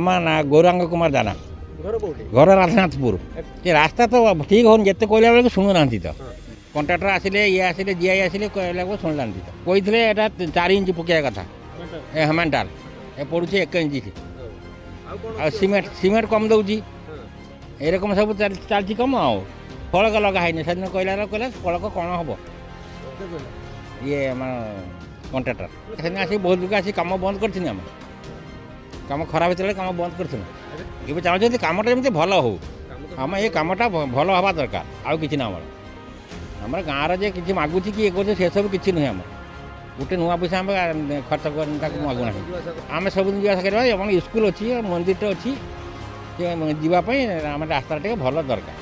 आम ना गौरांग कुमार जाना घर कोठी घर राधनाथपुर ये रास्ता तो ठीक हो जिते कहला बेलू शुणुना तो कंट्राक्टर आसिले ये आसिले जीआई आसिले कहला को शुणुना तो कहते 4 इंच पकड़ा कथा ए हमानटार ए पड़ू 1 इंच आ सीमेंट कम दौची एरकम सब चलती कम आ फलक लगाई से दिन कहला फलक कौन हम ये कंट्राक्टर से आस बहुत लोग आस कम बंद कर कम खराब होता कम बंद कर चाहते कमटा जमी भल हो आम ये कमटा भल हवा दरकार आउ कि आम गाँव जे कि मागुच कि ये से सब किसी नुहे आम गोटे नुआ पैसा आम खर्च मागुना आम सब दिन जावा स्कूल अच्छी मंदिर अच्छी जावाई आम रास्ता टे भल दरकार।